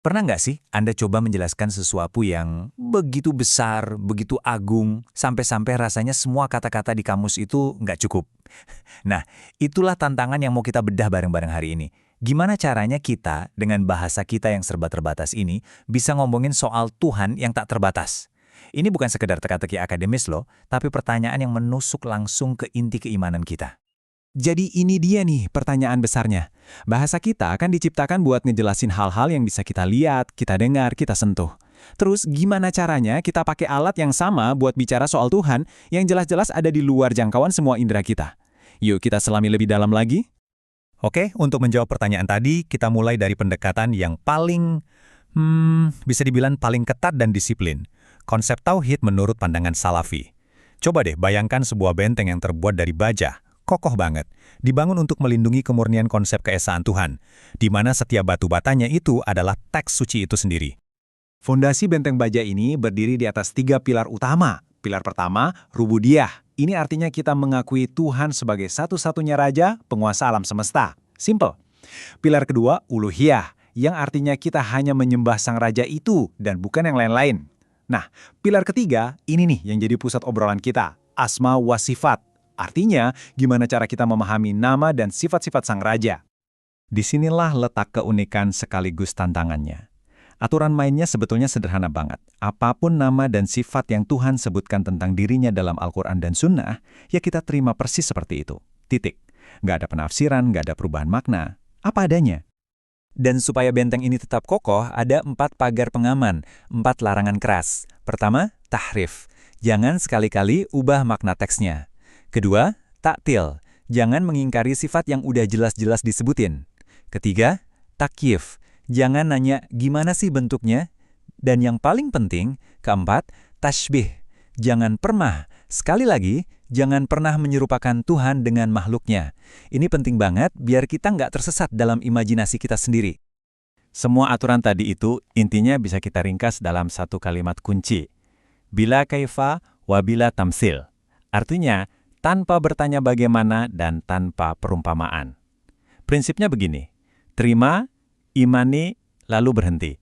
Pernah nggak sih Anda coba menjelaskan sesuatu yang begitu besar, begitu agung, sampai-sampai rasanya semua kata-kata di kamus itu nggak cukup? Nah, itulah tantangan yang mau kita bedah bareng-bareng hari ini. Gimana caranya kita, dengan bahasa kita yang serba terbatas ini, bisa ngomongin soal Tuhan yang tak terbatas? Ini bukan sekedar teka-teki akademis loh, tapi pertanyaan yang menusuk langsung ke inti keimanan kita. Jadi ini dia nih pertanyaan besarnya. Bahasa kita akan diciptakan buat ngejelasin hal-hal yang bisa kita lihat, kita dengar, kita sentuh. Terus gimana caranya kita pakai alat yang sama buat bicara soal Tuhan yang jelas-jelas ada di luar jangkauan semua indera kita? Yuk kita selami lebih dalam lagi. Oke, untuk menjawab pertanyaan tadi, kita mulai dari pendekatan yang paling, bisa dibilang paling ketat dan disiplin. Konsep tauhid menurut pandangan Salafi. Coba deh bayangkan sebuah benteng yang terbuat dari baja, kokoh banget, dibangun untuk melindungi kemurnian konsep keesaan Tuhan, di mana setiap batu batanya itu adalah teks suci itu sendiri. Fondasi benteng baja ini berdiri di atas 3 pilar utama. Pilar pertama, Rububiyah. Ini artinya kita mengakui Tuhan sebagai satu-satunya raja, penguasa alam semesta. Simple. Pilar kedua, Uluhiyah, yang artinya kita hanya menyembah sang raja itu dan bukan yang lain-lain. Nah, pilar ketiga, ini nih yang jadi pusat obrolan kita, Asma wa Sifat. Artinya, gimana cara kita memahami nama dan sifat-sifat sang raja. Disinilah letak keunikan sekaligus tantangannya. Aturan mainnya sebetulnya sederhana banget. Apapun nama dan sifat yang Tuhan sebutkan tentang dirinya dalam Al-Quran dan Sunnah, ya kita terima persis seperti itu. Titik. Nggak ada penafsiran, nggak ada perubahan makna. Apa adanya. Dan supaya benteng ini tetap kokoh, ada 4 pagar pengaman, 4 larangan keras. Pertama, tahrif. Jangan sekali-kali ubah makna teksnya. Kedua, taktil. Jangan mengingkari sifat yang udah jelas-jelas disebutin. Ketiga, takyif. Jangan nanya gimana sih bentuknya. Dan yang paling penting, keempat, tashbih. Jangan pernah, sekali lagi, jangan pernah menyerupakan Tuhan dengan makhluknya. Ini penting banget biar kita nggak tersesat dalam imajinasi kita sendiri. Semua aturan tadi itu intinya bisa kita ringkas dalam satu kalimat kunci. Bila kaifa wa bila tamsil. Artinya, tanpa bertanya bagaimana dan tanpa perumpamaan. Prinsipnya begini, terima, imani, lalu berhenti.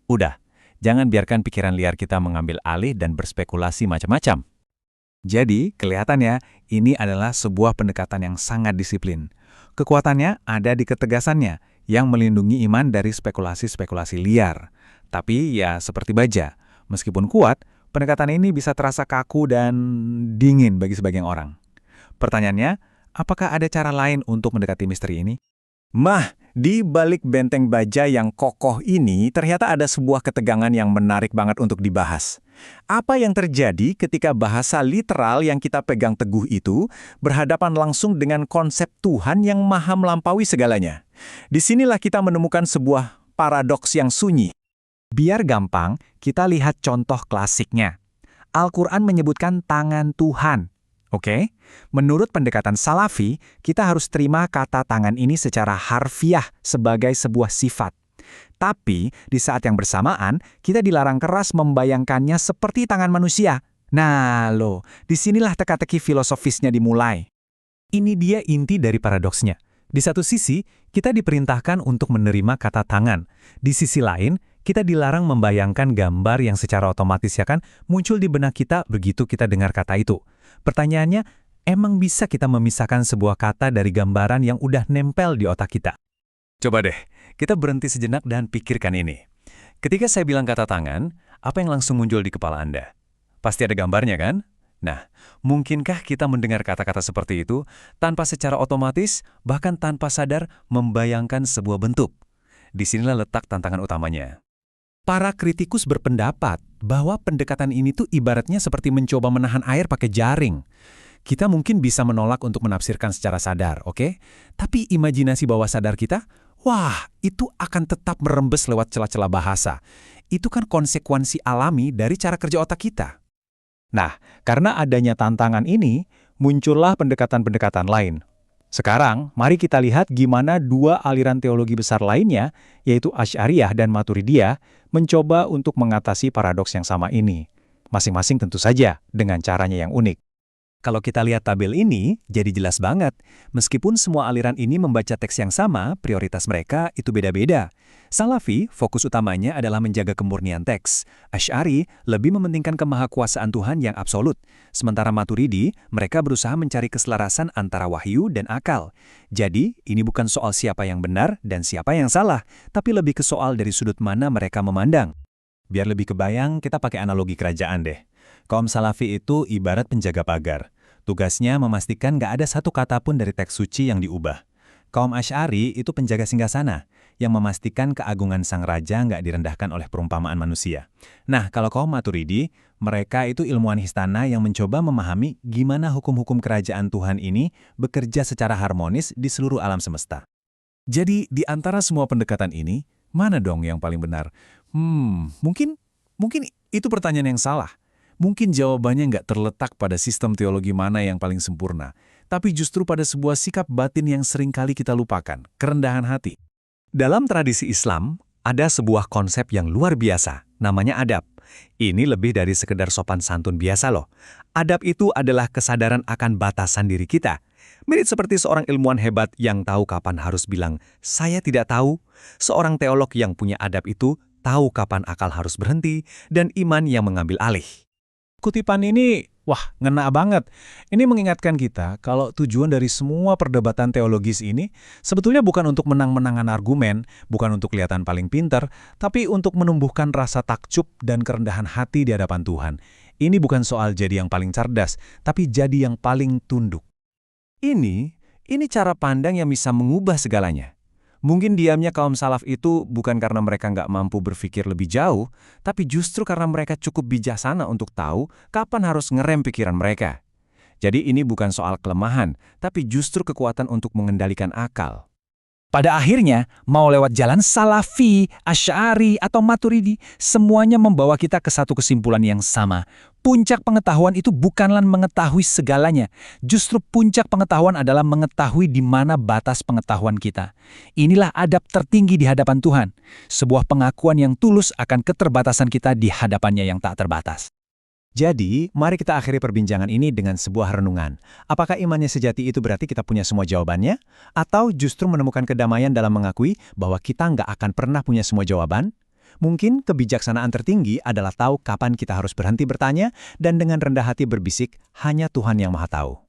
Udah, jangan biarkan pikiran liar kita mengambil alih dan berspekulasi macam-macam. Jadi, kelihatannya ini adalah sebuah pendekatan yang sangat disiplin. Kekuatannya ada di ketegasannya, yang melindungi iman dari spekulasi-spekulasi liar. Tapi ya seperti baja, meskipun kuat, pendekatan ini bisa terasa kaku dan dingin bagi sebagian orang. Pertanyaannya, apakah ada cara lain untuk mendekati misteri ini? Di balik benteng baja yang kokoh ini, ternyata ada sebuah ketegangan yang menarik banget untuk dibahas. Apa yang terjadi ketika bahasa literal yang kita pegang teguh itu berhadapan langsung dengan konsep Tuhan yang maha melampaui segalanya? Disinilah kita menemukan sebuah paradoks yang sunyi. Biar gampang, kita lihat contoh klasiknya. Al-Quran menyebutkan tangan Tuhan. Oke? Menurut pendekatan Salafi, kita harus terima kata tangan ini secara harfiah sebagai sebuah sifat. Tapi, di saat yang bersamaan, kita dilarang keras membayangkannya seperti tangan manusia. Nah, loh, disinilah teka-teki filosofisnya dimulai. Ini dia inti dari paradoksnya. Di satu sisi, kita diperintahkan untuk menerima kata tangan. Di sisi lain, kita dilarang membayangkan gambar yang secara otomatis ya kan muncul di benak kita begitu kita dengar kata itu. Pertanyaannya, emang bisa kita memisahkan sebuah kata dari gambaran yang udah nempel di otak kita? Coba deh, kita berhenti sejenak dan pikirkan ini. Ketika saya bilang kata tangan, apa yang langsung muncul di kepala Anda? Pasti ada gambarnya kan? Nah, mungkinkah kita mendengar kata-kata seperti itu tanpa secara otomatis, bahkan tanpa sadar membayangkan sebuah bentuk? Disinilah letak tantangan utamanya. Para kritikus berpendapat bahwa pendekatan ini tuh ibaratnya seperti mencoba menahan air pakai jaring. Kita mungkin bisa menolak untuk menafsirkan secara sadar, oke? Tapi imajinasi bawah sadar kita, wah, itu akan tetap merembes lewat celah-celah bahasa. Itu kan konsekuensi alami dari cara kerja otak kita. Nah, karena adanya tantangan ini, muncullah pendekatan-pendekatan lain. Sekarang, mari kita lihat gimana dua aliran teologi besar lainnya, yaitu Asy'ariyah dan Maturidiyah, mencoba untuk mengatasi paradoks yang sama ini. Masing-masing tentu saja dengan caranya yang unik. Kalau kita lihat tabel ini, jadi jelas banget. Meskipun semua aliran ini membaca teks yang sama, prioritas mereka itu beda-beda. Salafi, fokus utamanya adalah menjaga kemurnian teks. Asy'ari lebih mementingkan kemahakuasaan Tuhan yang absolut. Sementara Maturidi, mereka berusaha mencari keselarasan antara wahyu dan akal. Jadi, ini bukan soal siapa yang benar dan siapa yang salah, tapi lebih ke soal dari sudut mana mereka memandang. Biar lebih kebayang, kita pakai analogi kerajaan deh. Kaum Salafi itu ibarat penjaga pagar. Tugasnya memastikan nggak ada satu kata pun dari teks suci yang diubah. Kaum Asy'ari itu penjaga singgasana, yang memastikan keagungan sang raja nggak direndahkan oleh perumpamaan manusia. Nah, kalau kaum Maturidi, mereka itu ilmuwan istana yang mencoba memahami gimana hukum-hukum kerajaan Tuhan ini bekerja secara harmonis di seluruh alam semesta. Jadi, di antara semua pendekatan ini, mana dong yang paling benar? Mungkin itu pertanyaan yang salah. Mungkin jawabannya nggak terletak pada sistem teologi mana yang paling sempurna, tapi justru pada sebuah sikap batin yang seringkali kita lupakan, kerendahan hati. Dalam tradisi Islam, ada sebuah konsep yang luar biasa, namanya adab. Ini lebih dari sekedar sopan santun biasa loh. Adab itu adalah kesadaran akan batasan diri kita. Mirip seperti seorang ilmuwan hebat yang tahu kapan harus bilang, "Saya tidak tahu." Seorang teolog yang punya adab itu tahu kapan akal harus berhenti dan iman yang mengambil alih. Kutipan ini, wah, ngena banget. Ini mengingatkan kita kalau tujuan dari semua perdebatan teologis ini sebetulnya bukan untuk menang-menangan argumen, bukan untuk kelihatan paling pintar, tapi untuk menumbuhkan rasa takjub dan kerendahan hati di hadapan Tuhan. Ini bukan soal jadi yang paling cerdas, tapi jadi yang paling tunduk. Ini cara pandang yang bisa mengubah segalanya. Mungkin diamnya kaum salaf itu bukan karena mereka nggak mampu berpikir lebih jauh, tapi justru karena mereka cukup bijaksana untuk tahu kapan harus ngerem pikiran mereka. Jadi ini bukan soal kelemahan, tapi justru kekuatan untuk mengendalikan akal. Pada akhirnya, mau lewat jalan Salafi, Asy'ari, atau Maturidi, semuanya membawa kita ke satu kesimpulan yang sama. Puncak pengetahuan itu bukanlah mengetahui segalanya. Justru puncak pengetahuan adalah mengetahui di mana batas pengetahuan kita. Inilah adab tertinggi di hadapan Tuhan. Sebuah pengakuan yang tulus akan keterbatasan kita di hadapannya yang tak terbatas. Jadi, mari kita akhiri perbincangan ini dengan sebuah renungan. Apakah imannya sejati itu berarti kita punya semua jawabannya? Atau justru menemukan kedamaian dalam mengakui bahwa kita nggak akan pernah punya semua jawaban? Mungkin kebijaksanaan tertinggi adalah tahu kapan kita harus berhenti bertanya dan dengan rendah hati berbisik, hanya Tuhan yang Maha Tahu.